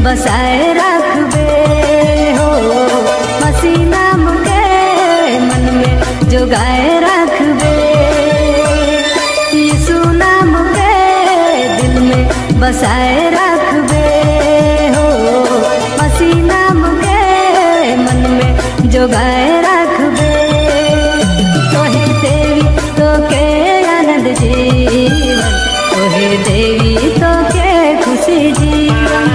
बसाए रखबे हो, मसीह नाम के मन में जोगाए रखबे, यीशु नाम के दिल में बसाए रखबे हो, मसीह नाम के मन में जोगाए रखबे। तोहे देवी तो के आनंद जीवन, तोहे देवी तो के खुशी जीवन,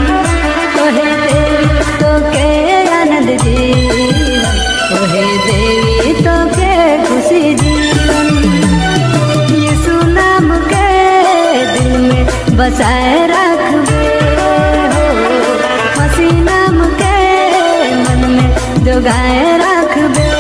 तोहे देवी तो के आनंद जीवन, तोहे देवी तो के खुशी जीवन, यीशु नाम के दिल में बसाए रखबे हो, मसीह नाम के मन में जोगाए रखबे।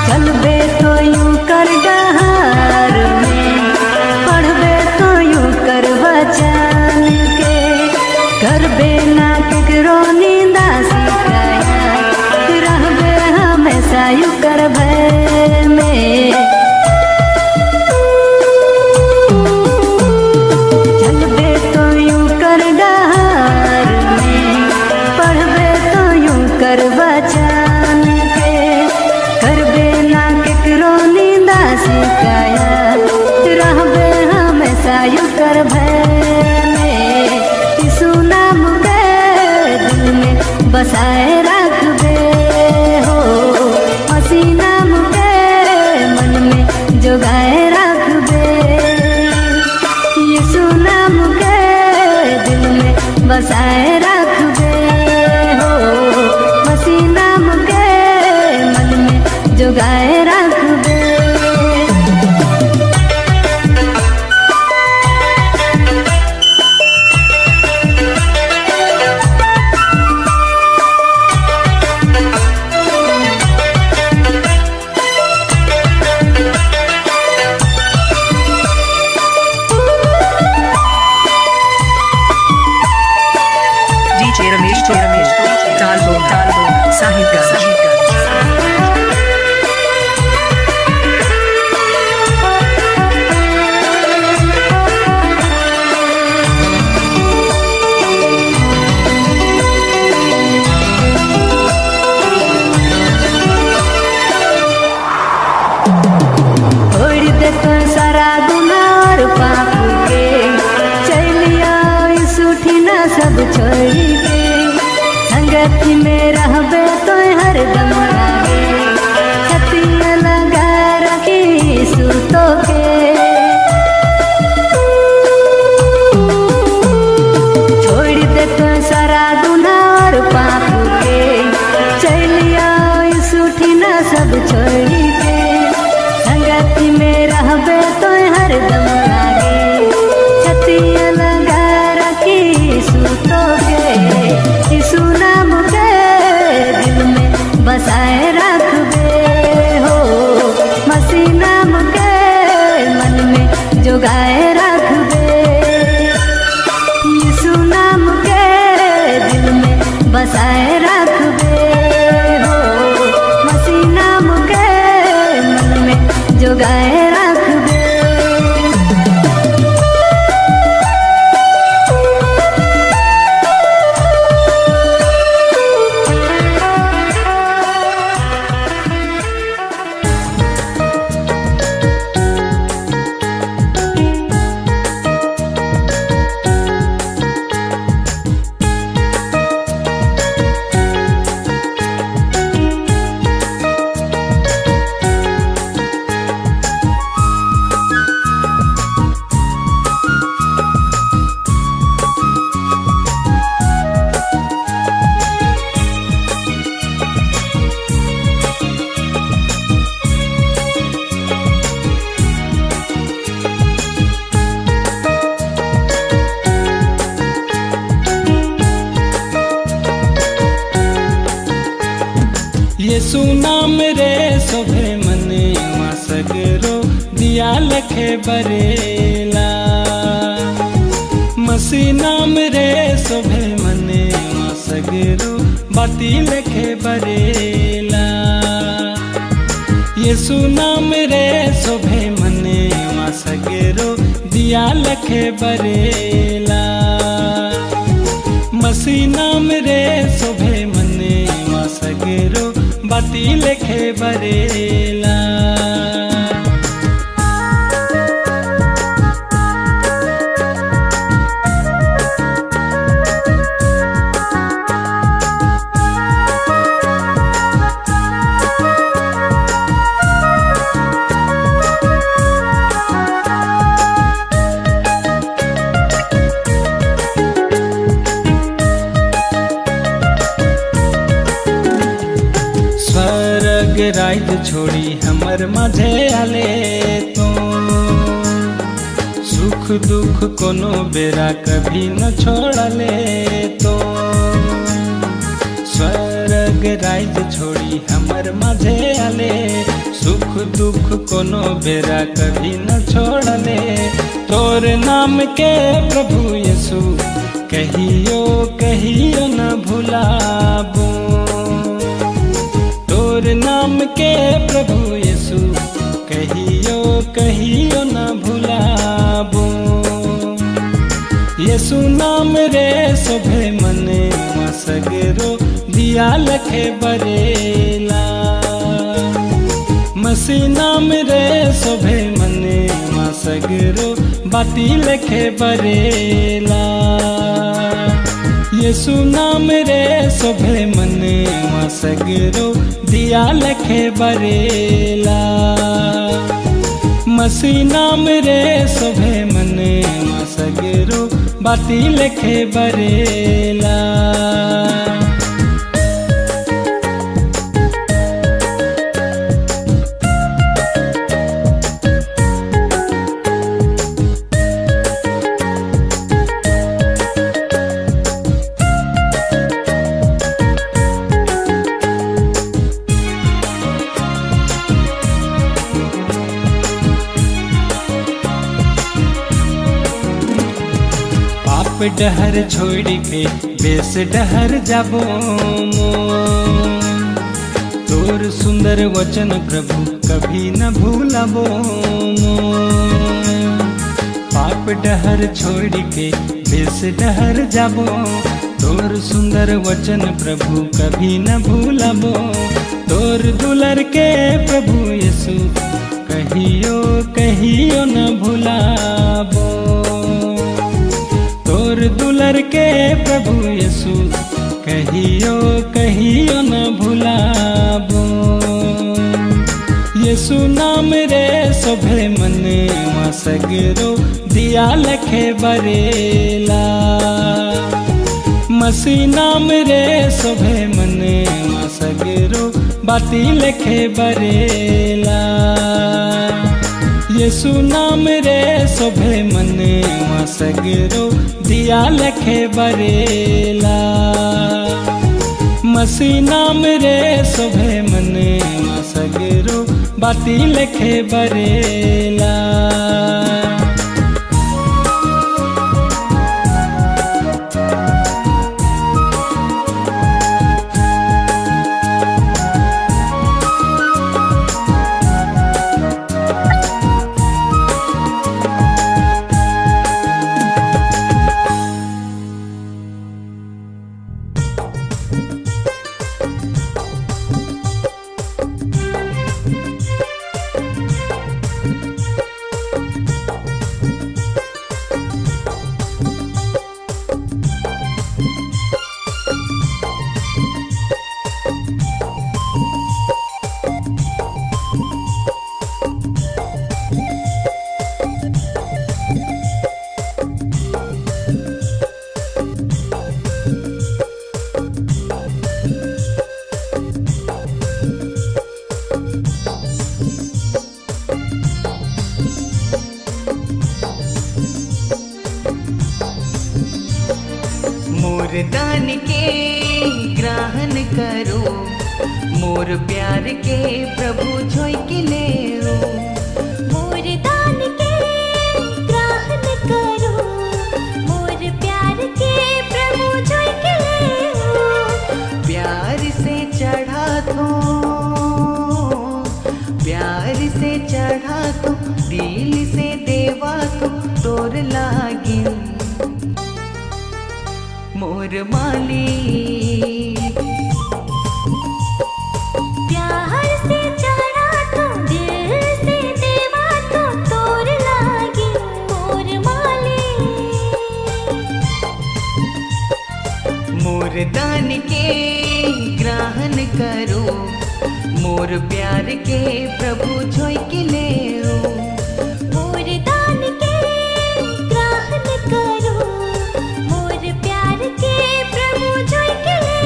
चलबे तो यूं कर डहार में, पढ़बे तो यूं कर वचन के, करबे ना केकरो निंदा शिकायत, रहबे हमेशा यूं कर भय में। चलबे तो यूं कर डहार में, पढ़बे तो यूं कर वचन के, करबे ना केकरो निंदा शिकायत, रहबे हमेशा यूं कर भय में। यीशु नाम के दिल में बसाए रखबे हो, मसीह नाम के मन में जोगाए रखबे, यीशु नाम के दिल में बसाए रखबे हो, मसीह नाम के मन में जोगाए रखबे। तो सारा गुनाह और पाप के, चलिया सुठी ना सब छोड़ी के, संगति में रहबे तो हरदम आगे, छतिया लगा रखी सुतो के। छोड़ दे तो सारा गुनाह और पाप के, चलिया सुठी ना सब छोड़ी के, संगति में रहबे तो हरदम आगे, छतिया लगा रखी सुतो के। यीशु नाम के दिल में बसाए रखबे हो, मसीह नाम के मन में जोगाए रखबे, यीशु नाम के दिल में बसाए रखबे हो, मसीह नाम के मन में जोगाए रखबे। यीशु नाम रे शोभे मने मा सगरो दिया लखे बरेला। मसीह नाम रे शोभे मने मा सगरो बाती लखे बरेला। यीशु नाम रे शोभे मने मा सगरो दिया लखे बरेला। मसीह नाम रे शोभे मने मा सगरो बाती लखे बरेला। स्वर्ग राज छोड़ी हमर माझे आले तो सुख दुख कोनो बेरा कभी न छोड़ले तो। स्वर्ग राज छोड़ी हमर माझे आले सुख दुख कोनो बेरा कभी न छोड़ले। तोर नाम के प्रभु यीशु कहियो कहियो न भुलाबो। तोर नाम के प्रभु यीशु कहियो कहियो न भुलाबो। यीशु नाम रे शोभे मने मा सगरो दिया लखे बरेला। मसीह नाम रे शोभे मने मा सगरो बाती लखे बरेला। यीशु नाम रे शोभे मने मा सगरो दिया लखे बरेला। मसीह नाम रे शोभे मने मा सगरो बाती लखे बरेला। डहर छोड़ी के बेस डहर जाबो तोर सुंदर वचन प्रभु कभी न भूलाबो। पाप डहर छोड़ी के बेस डहर जाबो तोर सुंदर वचन प्रभु कभी न भूलाबो। तोर दुलर के प्रभु यीशु कहियो कहियो न भुलाबो। तोर दुलर के प्रभु यीशु कहियो कहियो न भुलाबो। यीशु नाम रे शोभे मने मा सगरो दिया लखे बरेला। मसीह नाम रे शोभे मने मा सगरो बाती लखे बरेला। यीशु नाम रे शोभे मने मा सगरो दिया लखे बरेला। मसीह नाम रे शोभे मने मा सगरो बाती लखे बरेला। वरदान के ग्रहण करो, मोर प्यार के प्रभु जोई के ले मोर दान के ग्रहण करो, मोर प्यार के प्रभु जोई के ले प्यार से चढ़ा दो, प्यार से चढ़ा दो, दिल से देवा तो तोर लागिन मोर मालिक। प्यार से चढ़ा तो दिल से देवा तो तोर लागी मोर मालिक। मोर दान के ग्रहण करो, मोर प्यार के प्रभु जोई के ले मोर दान के ग्रहण करो, मोर प्यार के प्रभु जोई के ले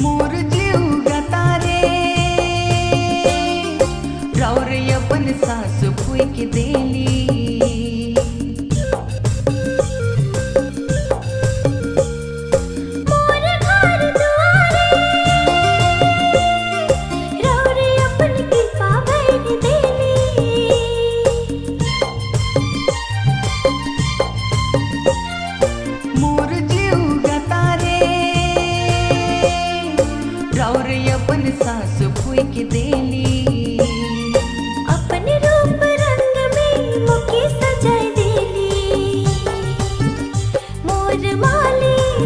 मोर जीव गतारे राउर अपन सास फुई के देली। मोर घर दुआरे रौरे अपन कृपा भैर देली। मोर जीव गतारे राउर अपन सास फुई के देली। अपन रूप रंग में मुके सजाय देली मोर मालिक।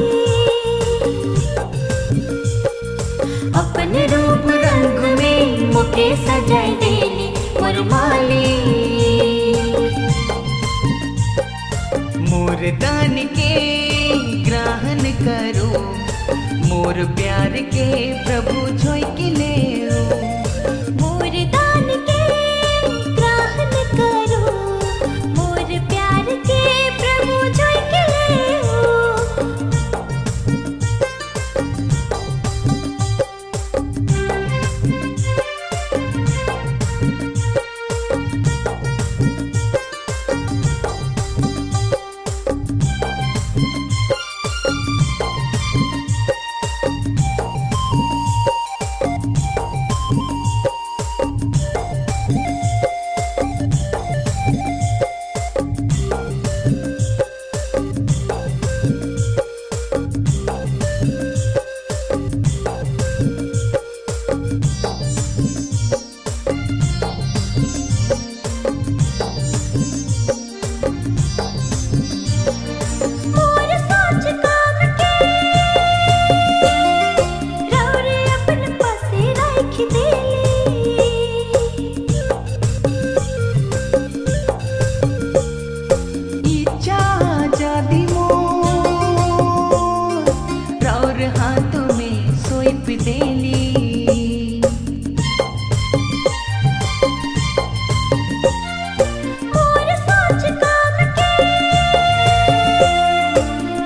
अपन रूप रंग में मुके सजाय देली मोर मालिक। मोर दान के ग्रहण करो, मोर प्यार के प्रभु जोई के ले मोर दान के ग्रहण करो, मोर प्यार के प्रभु जोई के ले मोर सोच काम के रौरे अपन पासे राख देली। इच्छा आजादी मोर राउर हाथों में सौंप देली। मोर सोच काम के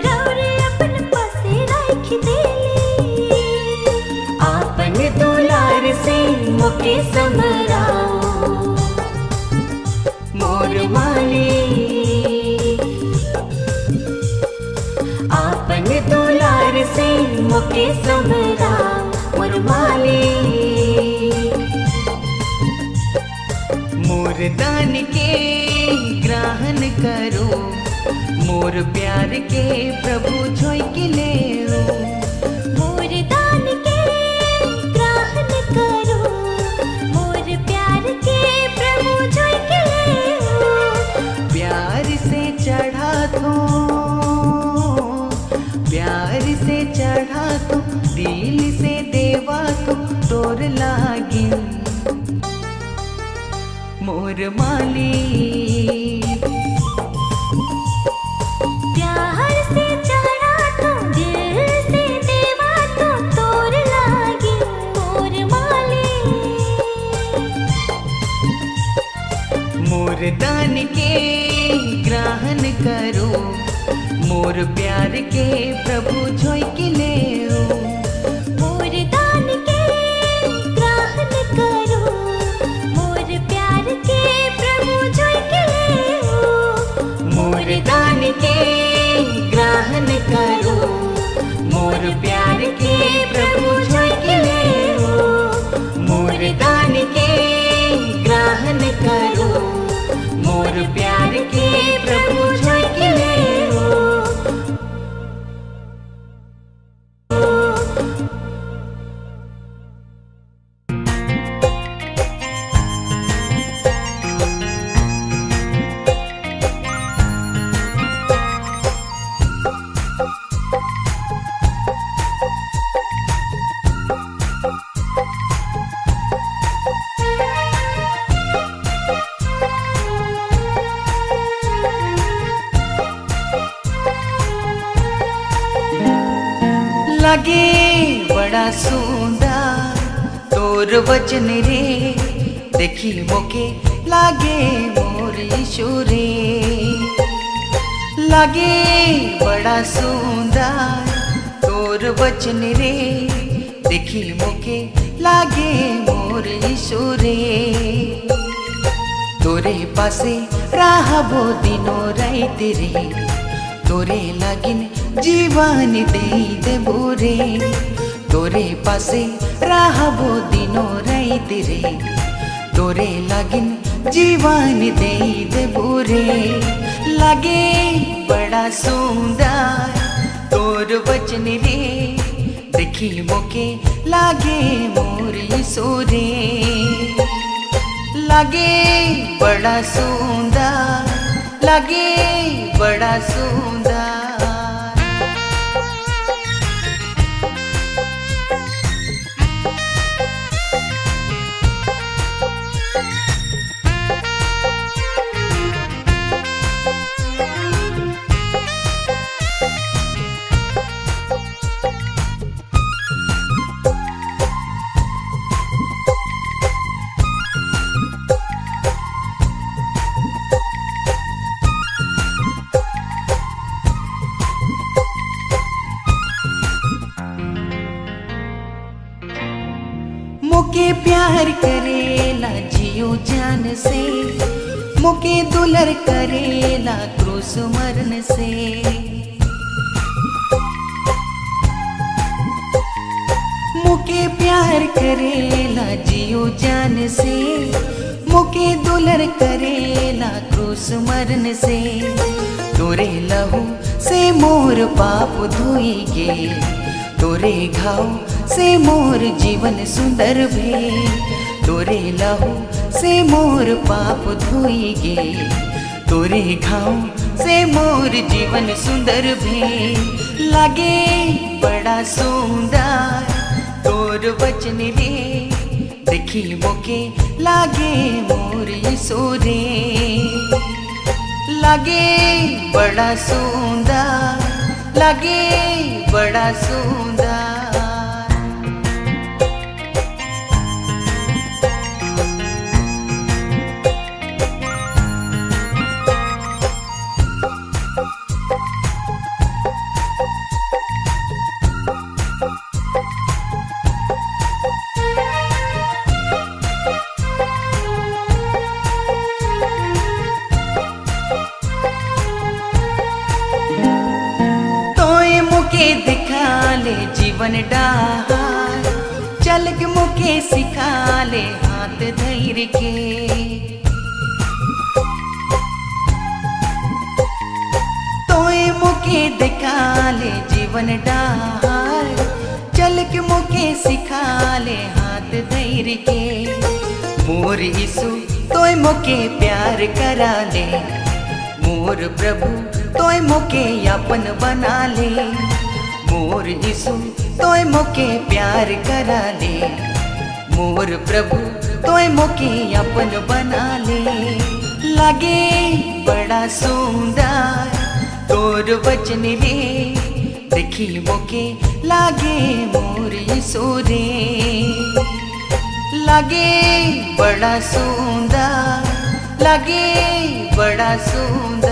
रौरे अपन पासे राख देली। आपन दुलार से मुके समराओ मोर मालिक। आपन दुलार से मुके समराओ मोर मालिक। मोर दान के ग्रहण करो, मोर प्यार के प्रभु जोई के ले मोर दान के ग्रहण करो, मोर प्यार के प्रभु जोई के ले प्यार से चढ़ा दो, प्यार से चढ़ा तो दिल से देवा तो तोर लागिन मोर मालिक। प्यार से चढ़ा तो दिल से देवा तो तोर लागी मोर मालिक। मोर दान के ग्रहण करो, मोर प्यार के प्रभु जोई के ले मोर दान के ग्रहण करो, मोर प्यार के प्रभु जोई के ले मोर दान के ग्रहण करो, मोर प्यार के प्रभु जोई के ले मोर दान के ग्रहण करो, मोर प्यार के प्रभु जोई के ले लागे बड़ा सुंदर तोर वचन रे, देखी मोके लागे मोर यीशु रे। लागे बड़ा सुंदर तोर वचन रे, देखी मोके लागे मोर यीशु रे। तोरे पासे रहबो दिनो रात रे, तोरे लागिन जीवन दे देबो रे। तोरे पासे रहबो दिनो रात रे, तोरे लागिन जीवन दे देबो रे। लागे बड़ा सुंदर तोर वचन रे, देखी मोके लागे मोर यीशु रे। लागे बड़ा सुंदर, लागे बड़ा सुंदर। मोके प्यार करेला जियो जान से, मोके दुलर करेला क्रूस मरण से। मोके प्यार करेला जियो जान से, मोके दुलर करेला क्रूस मरण से। तोरे लहू से मोर पाप धोई गे, तोरे घाव से मोर जीवन सुंदर भे। तोरे लहू से मोर पाप धोई गे, तोरे घाव से मोर जीवन सुंदर भे। लागे बड़ा सुंदर तोर वचन रे, देखी मोके लागे मोर यीशु रे। लागे बड़ा सुंदर, लागे बड़ा सुंदर। मुके दिखा ले जीवन डार, चल के मुके सिखा ले हाथ धैर्य के। तोए मुके दिखा ले जीवन डार, चल के मुके सिखा ले हाथ धैर्य के। मोर यीशु तोय मुके प्यार करा ले, मोर प्रभु तोय मोके अपन बना ले। मोर यीशु तोय मोके प्यार करा ले, मोर प्रभु तोय मोके अपन बना ले। लागे बड़ा सुंदर तोर वचन रे, देखी मोके लागे मोर यीशु रे। लागे बड़ा सुंदर, लागे बड़ा सुंदर।